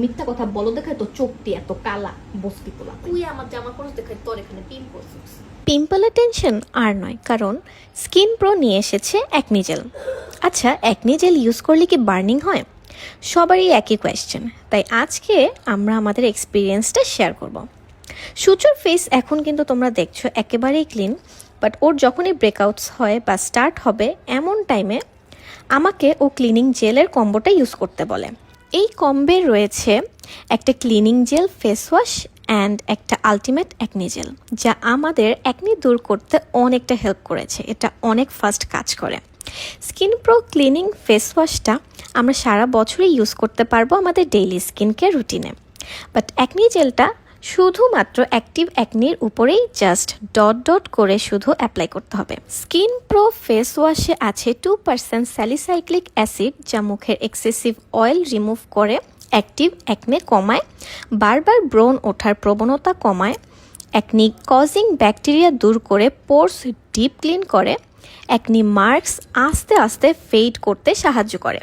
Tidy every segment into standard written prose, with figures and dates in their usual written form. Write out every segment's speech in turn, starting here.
মিথ্যা কথা বলো দেখায় তো চোখটি এত কালা বস্তি পোলা। তুই আমার জামা পরস দেখায় তোর এখানে পিম্পলস। পিম্পলের টেনশন আর নয়, কারণ স্কিন প্রো নিয়ে এসেছে অ্যাকনি জেল। আচ্ছা, অ্যাকনি জেল ইউজ করলে কি বার্নিং হয়? সবারই একই কোয়েশ্চেন, তাই আজকে আমরা আমাদের এক্সপিরিয়েন্সটা শেয়ার করব। সুচুর ফেস এখন কিন্তু তোমরা দেখছো একেবারেই ক্লিন, বাট ওর যখনই ব্রেকআউটস হয় বা স্টার্ট হবে এমন টাইমে আমাকে ও ক্লিনিং জেলের কম্বোটা ইউজ করতে বলে। এই কম্বে রয়েছে একটা cleaning gel, face wash and একটা আলটিমেট অ্যাকনি জেল, যা আমাদের অ্যাকনি দূর করতে অনেকটা হেল্প করেছে। এটা অনেক ফাস্ট কাজ করে। স্কিন প্রো ক্লিনিং ফেস ওয়াশটা আমরা সারা বছরই ইউজ করতে পারবো আমাদের ডেইলি স্কিন কেয়ার রুটিনে, বাট অ্যাকনি জেলটা শুধুমাত্র অ্যাক্টিভ অ্যাকনির উপরেই জাস্ট ডট ডট করে শুধু অ্যাপ্লাই করতে হবে। স্কিন প্রো ফেস ওয়াশে আছে 2% স্যালিসাইক্লিক অ্যাসিড, যা মুখের এক্সেসিভ অয়েল রিমুভ করে অ্যাক্টিভ অ্যাকনে কমায়, বারবার ব্রণ ওঠার প্রবণতা কমায়, অ্যাকনি কজিং ব্যাকটেরিয়া দূর করে পোরস ডিপ ক্লিন করে, অ্যাকনি মার্কস আস্তে আস্তে ফেড করতে সাহায্য করে,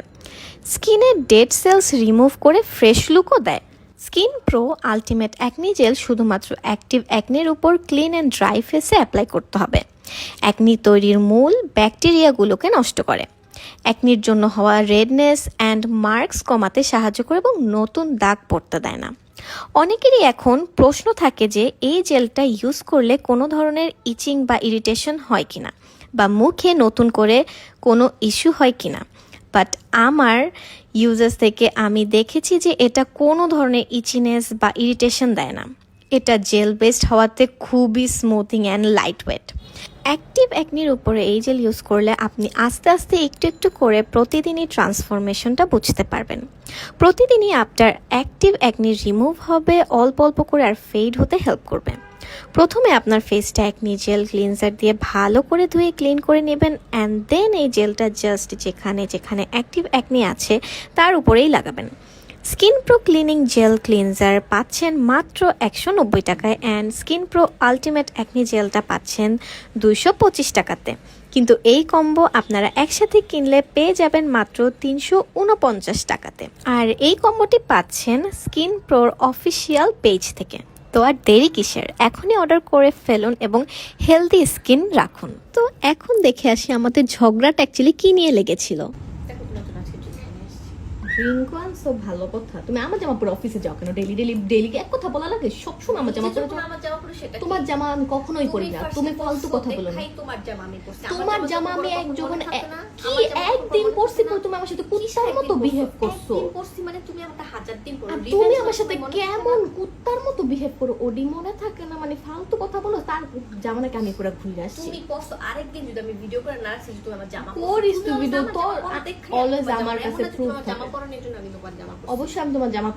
স্কিনের ডেড সেলস রিমুভ করে ফ্রেশ লুকও দেয়। Skin pro ultimate acne gel শুধুমাত্র অ্যাক্টিভ অ্যাকনির উপর ক্লিন অ্যান্ড ড্রাই ফেসে অ্যাপ্লাই করতে হবে। অ্যাকনি তৈরির মূল ব্যাকটেরিয়াগুলোকে নষ্ট করে, অ্যাকনির জন্য হওয়া রেডনেস অ্যান্ড মার্কস কমাতে সাহায্য করে এবং নতুন দাগ পড়তে দেয় না। অনেকেরই এখন প্রশ্ন থাকে যে এই জেলটা ইউজ করলে কোনো ধরনের ইচিং বা ইরিটেশন হয় কিনা, বা মুখে নতুন করে কোনো ইস্যু হয় কিনা। বাট আমার ইউজেস থেকে আমি দেখেছি যে এটা কোনো ধরনের ইচিনেস বা ইরিটেশন দেয় না। এটা জেল বেসড হওয়াতে খুবই smoothing and light weight. Active অ্যাকনির উপরে এই জেল ইউজ করলে আপনি আস্তে আস্তে একটু একটু করে প্রতিদিনই ট্রান্সফরমেশনটা বুঝতে পারবেন। প্রতিদিনই আপনার অ্যাক্টিভ অ্যাকনি রিমুভ হবে অল্প অল্প করে, আর ফেড হতে হেল্প করবে। প্রথমে আপনার ফেসটা অ্যাকনি জেল ক্লিনজার দিয়ে ভালো করে ধুয়ে ক্লিন করে নেবেন, অ্যান্ড দেন এই জেলটা জাস্ট যেখানে যেখানে অ্যাক্টিভ অ্যাকনি আছে তার উপরেই লাগাবেন। Skin pro cleaning gel cleanser পাচ্ছেন মাত্র 190 টাকায়, and skin pro ultimate acne জেলটা পাচ্ছেন 225 টাকাতে। কিন্তু এই কম্বো আপনারা একসাথে কিনলে পেয়ে যাবেন মাত্র 349 টাকাতে। আর এই কম্বোটি পাচ্ছেন স্কিন প্রোর অফিসিয়াল পেজ থেকে। তো আর দেরি কিসের, এখনই অর্ডার করে ফেলুন এবং হেলদি স্কিন রাখুন। তো এখন দেখে আসি আমাদের ঝগড়াটা অ্যাকচুয়ালি কি নিয়ে লেগেছিল। রিঙ্কু আনছো ভালো কথা, তুমি আমার জামা পরে অফিসে যাও কেন? ডেলি ডেলি ডেলি এক কথা বলা লাগে? সবসময় আমার জামা পরে আমার জামা পরে সেটা তোমার জামা আমি কখনোই পরি না। তুমি ফালতু কথা বলো না। তোমার জামা আমি পরছি, তোমার জামা আমি এক যখন কি একদিন পরছি, তুমি আমার সাথে কুত্তার মতো বিহেভ করছো। একদিন পরছি মানে তুমি আমাকে 1000 দিন পরো। আর তুমি আমার সাথে কেমন কুত্তার মতো বিহেভ করো, ওডি মনে থাকে না? মানে ফালতু কথা বলো। তার জামা নাকি আমি পুরো ঘুরে আসছি। তুমি পরছো, আরেকদিন যদি আমি ভিডিও করে না রাখছি তুমি আমার জামা করিস তুই ভিডিও, তোর অলওয়েজ আমার কাছে প্রুফ থাকে। জামা পরনের জন্য আমি তোমার জামা পরছি। অবশ্যই আমি তোমার জামা